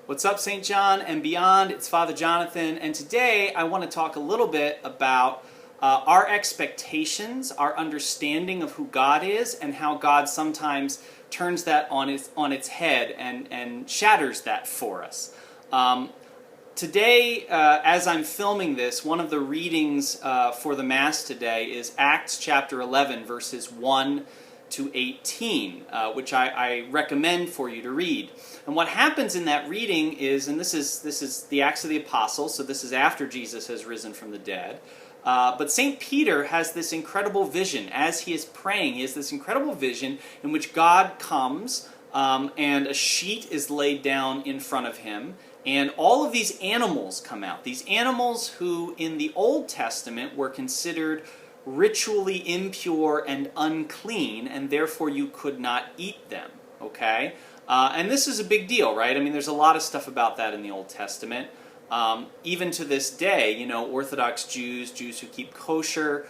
What's up, St. John and beyond? It's Father Jonathan, and today I want to talk a little bit about our expectations, our understanding of who God is, and how God sometimes turns that on its head and shatters that for us. Today, as I'm filming this, one of the readings for the Mass today is Acts chapter 11, verses 1 to 18, which I recommend for you to read. And what happens in that reading is, and this is the Acts of the Apostles, so this is after Jesus has risen from the dead, but St. Peter has this incredible vision. As he is praying, he has this incredible vision in which God comes and a sheet is laid down in front of him, and all of these animals come out. These animals who in the Old Testament were considered ritually impure and unclean, and therefore you could not eat them, okay? And this is a big deal, right? I mean, there's a lot of stuff about that in the Old Testament. Even to this day, you know, Orthodox Jews who keep kosher,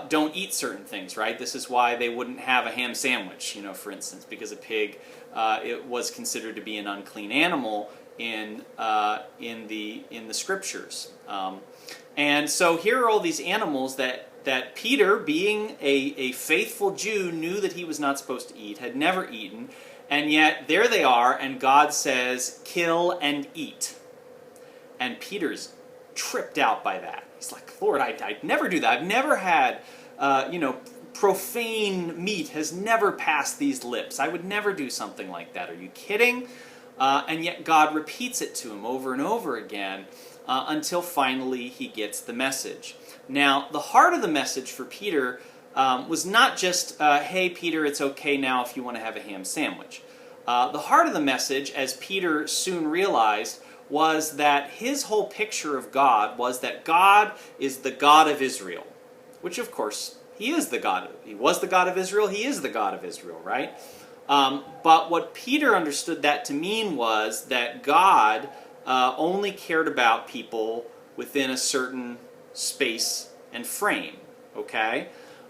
don't eat certain things, right? This is why they wouldn't have a ham sandwich, you know, for instance, because a pig it was considered to be an unclean animal in the Scriptures. And so here are all these animals that Peter, being a faithful Jew, knew that he was not supposed to eat, had never eaten, and yet there they are, and God says, kill and eat. And Peter's tripped out by that. He's like, Lord, I'd never do that. I've never had, profane meat has never passed these lips. I would never do something like that. Are you kidding? And yet God repeats it to him over and over again until finally he gets the message. Now, the heart of the message for Peter was not just, hey, Peter, it's okay now if you want to have a ham sandwich. The heart of the message, as Peter soon realized, was that his whole picture of God was that God is the God of Israel, which, of course, he is the God. He was the God of Israel. He is the God of Israel, right? But what Peter understood that to mean was that God only cared about people within a certain space and frame, okay?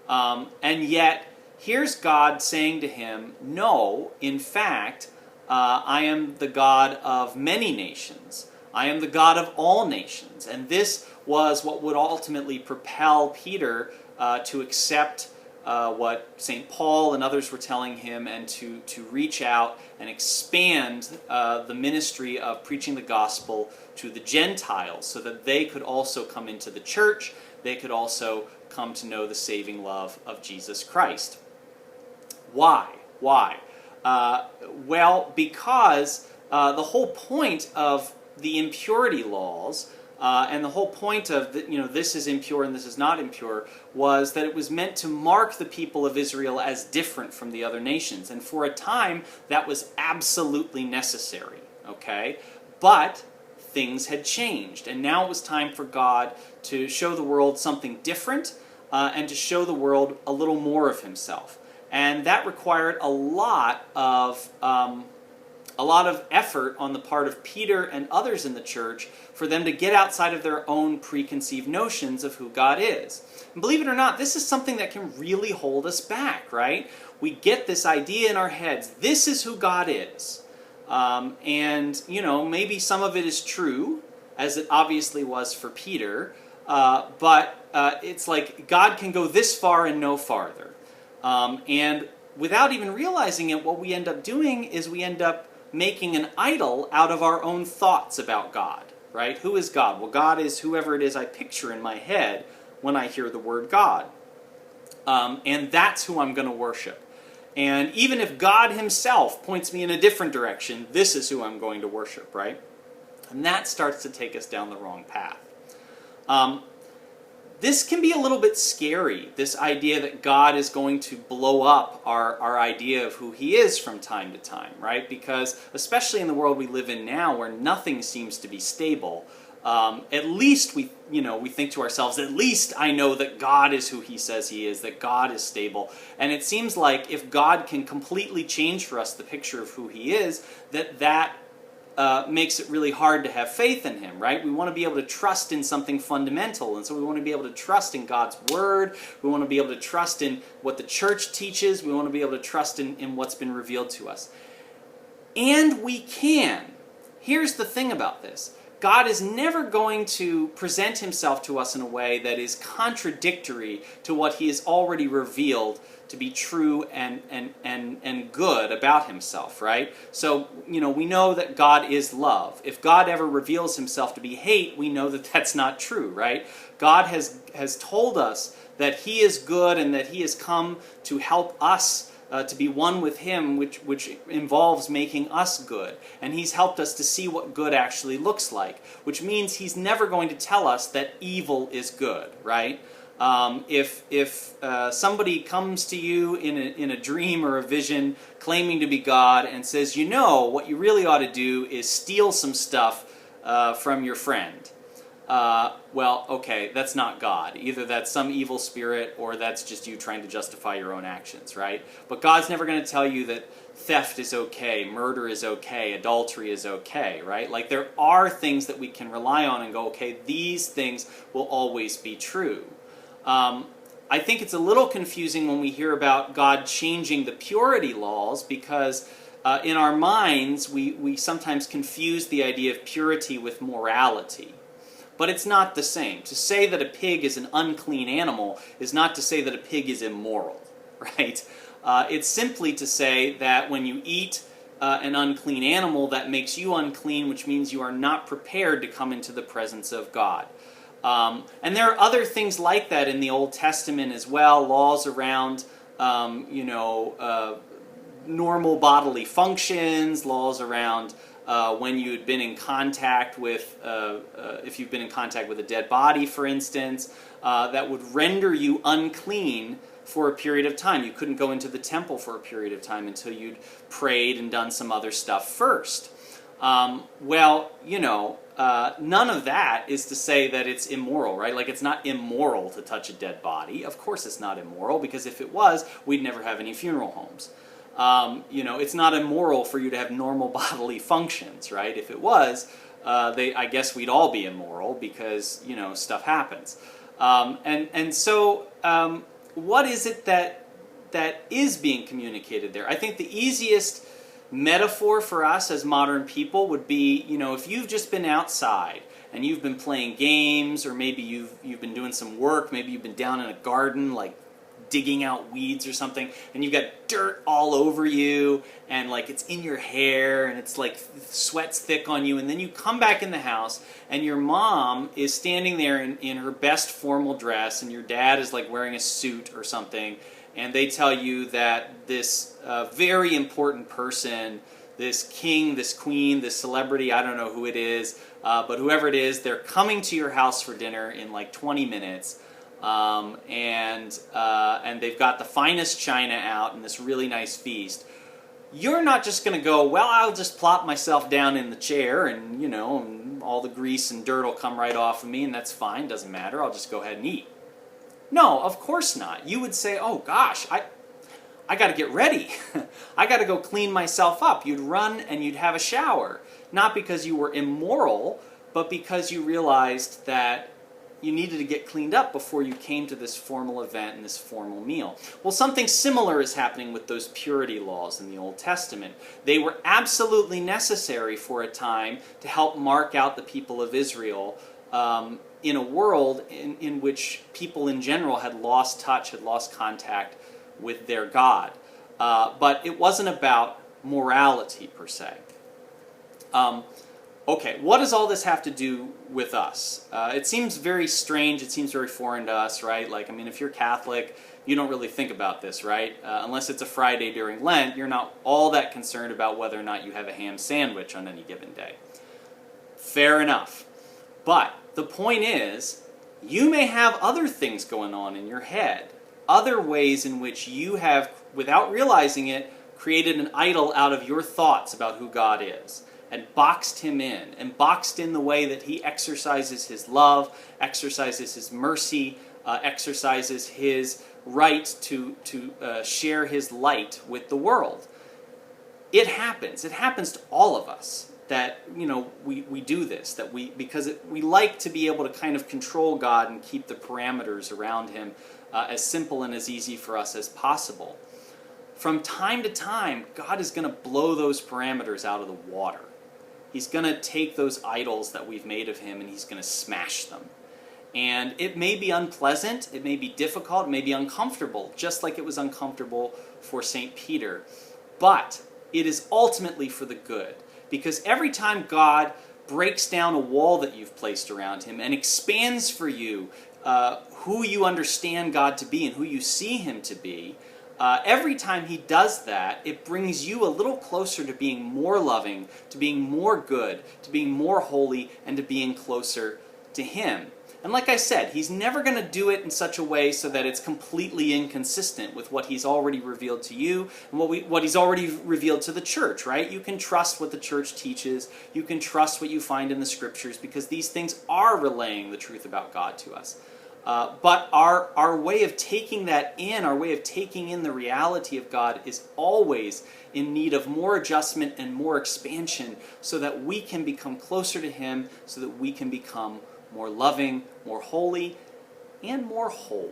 And yet, here's God saying to him, no, in fact, I am the God of many nations. I am the God of all nations. And this was what would ultimately propel Peter to accept what St. Paul and others were telling him, and to reach out and expand the ministry of preaching the gospel to the Gentiles so that they could also come into the church, they could also come to know the saving love of Jesus Christ. Why? Well, because the whole point of the impurity laws and the whole point of, this is impure and this is not impure, was that it was meant to mark the people of Israel as different from the other nations. And for a time, that was absolutely necessary, okay? But things had changed, and now it was time for God to show the world something different and to show the world a little more of himself. And that required a lot of effort on the part of Peter and others in the church for them to get outside of their own preconceived notions of who God is. And believe it or not, this is something that can really hold us back, right? We get this idea in our heads, this is who God is. And, maybe some of it is true, as it obviously was for Peter, but it's like God can go this far and no farther. And without even realizing it, what we end up doing is we end up making an idol out of our own thoughts about God, right? Who is God? Well, God is whoever it is I picture in my head when I hear the word God. And that's who I'm going to worship. And even if God himself points me in a different direction, this is who I'm going to worship, right? And that starts to take us down the wrong path. This can be a little bit scary, this idea that God is going to blow up our idea of who he is from time to time, right? Because especially in the world we live in now, where nothing seems to be stable, at least we think to ourselves, at least I know that God is who he says he is, that God is stable. And it seems like if God can completely change for us the picture of who he is, that makes it really hard to have faith in him, right? We want to be able to trust in something fundamental, and so we want to be able to trust in God's word, we want to be able to trust in what the church teaches, we want to be able to trust in what's been revealed to us. And we can. here's the thing about this. God is never going to present himself to us in a way that is contradictory to what he has already revealed to be true and good about himself, right? So, we know that God is love. If God ever reveals himself to be hate, we know that that's not true, right? God has told us that he is good and that he has come to help us to be one with him, which involves making us good. And he's helped us to see what good actually looks like, which means he's never going to tell us that evil is good, right? If somebody comes to you in a dream or a vision claiming to be God and says, what you really ought to do is steal some stuff from your friend. Well, okay, that's not God. Either that's some evil spirit or that's just you trying to justify your own actions, right? But God's never going to tell you that theft is okay, murder is okay, adultery is okay, right? Like, there are things that we can rely on and go, okay, these things will always be true. I think it's a little confusing when we hear about God changing the purity laws because in our minds we sometimes confuse the idea of purity with morality. But it's not the same. To say that a pig is an unclean animal is not to say that a pig is immoral, right? It's simply to say that when you eat an unclean animal, that makes you unclean, which means you are not prepared to come into the presence of God. And there are other things like that in the Old Testament as well, laws around, normal bodily functions, laws around when you'd been in contact with, if you've been in contact with a dead body, for instance, that would render you unclean for a period of time. You couldn't go into the temple for a period of time until you'd prayed and done some other stuff first. None of that is to say that it's immoral, right? Like, it's not immoral to touch a dead body. Of course it's not immoral, because if it was, we'd never have any funeral homes. It's not immoral for you to have normal bodily functions, right? If it was, I guess we'd all be immoral because, stuff happens. So what is it that is being communicated there? I think the easiest metaphor for us as modern people would be, if you've just been outside and you've been playing games, or maybe you've been doing some work, maybe you've been down in a garden, like digging out weeds or something, and you've got dirt all over you, and like it's in your hair, and it's like sweat's thick on you, and then you come back in the house, and your mom is standing there in her best formal dress, and your dad is like wearing a suit or something, and they tell you that this very important person, this king, this queen, this celebrity, I don't know who it is, but whoever it is, they're coming to your house for dinner in like 20 minutes, and they've got the finest china out and this really nice feast. You're not just going to go, well, I'll just plop myself down in the chair and, and all the grease and dirt will come right off of me, and that's fine, doesn't matter, I'll just go ahead and eat. No, of course not. You would say, oh gosh, I got to get ready. I got to go clean myself up. You'd run and you'd have a shower. Not because you were immoral, but because you realized that you needed to get cleaned up before you came to this formal event and this formal meal. Well, something similar is happening with those purity laws in the Old Testament. They were absolutely necessary for a time to help mark out the people of Israel in a world in which people in general had lost touch, had lost contact with their God. But it wasn't about morality per se. Okay, what does all this have to do with us? It seems very strange, it seems very foreign to us, right? Like, I mean, if you're Catholic, you don't really think about this, right? Unless it's a Friday during Lent, you're not all that concerned about whether or not you have a ham sandwich on any given day. Fair enough. But the point is, you may have other things going on in your head, other ways in which you have, without realizing it, created an idol out of your thoughts about who God is, and boxed him in, and boxed in the way that he exercises his love, exercises his mercy, exercises his right to share his light with the world. It happens. It happens to all of us that, we do this, that because we like to be able to kind of control God and keep the parameters around him as simple and as easy for us as possible. From time to time, God is going to blow those parameters out of the water. He's going to take those idols that we've made of him and he's going to smash them. And it may be unpleasant, it may be difficult, it may be uncomfortable, just like it was uncomfortable for St. Peter. But it is ultimately for the good. Because every time God breaks down a wall that you've placed around him and expands for you who you understand God to be and who you see him to be, every time he does that, it brings you a little closer to being more loving, to being more good, to being more holy, and to being closer to him. And like I said, he's never going to do it in such a way so that it's completely inconsistent with what he's already revealed to you and what he's already revealed to the church, right? You can trust what the church teaches. You can trust what you find in the scriptures because these things are relaying the truth about God to us. But our way of taking that in, our way of taking in the reality of God is always in need of more adjustment and more expansion so that we can become closer to him, so that we can become more loving, more holy, and more whole.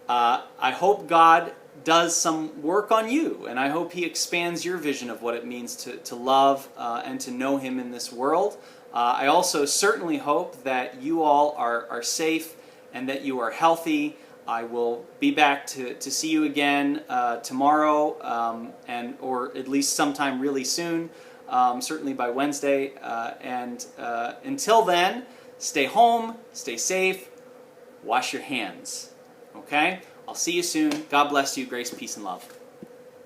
I hope God does some work on you, and I hope he expands your vision of what it means to love and to know him in this world. I also certainly hope that you all are safe and that you are healthy. I will be back to see you again tomorrow or at least sometime really soon, certainly by Wednesday. And until then, stay home, stay safe, wash your hands. Okay? I'll see you soon. God bless you. Grace, peace, and love.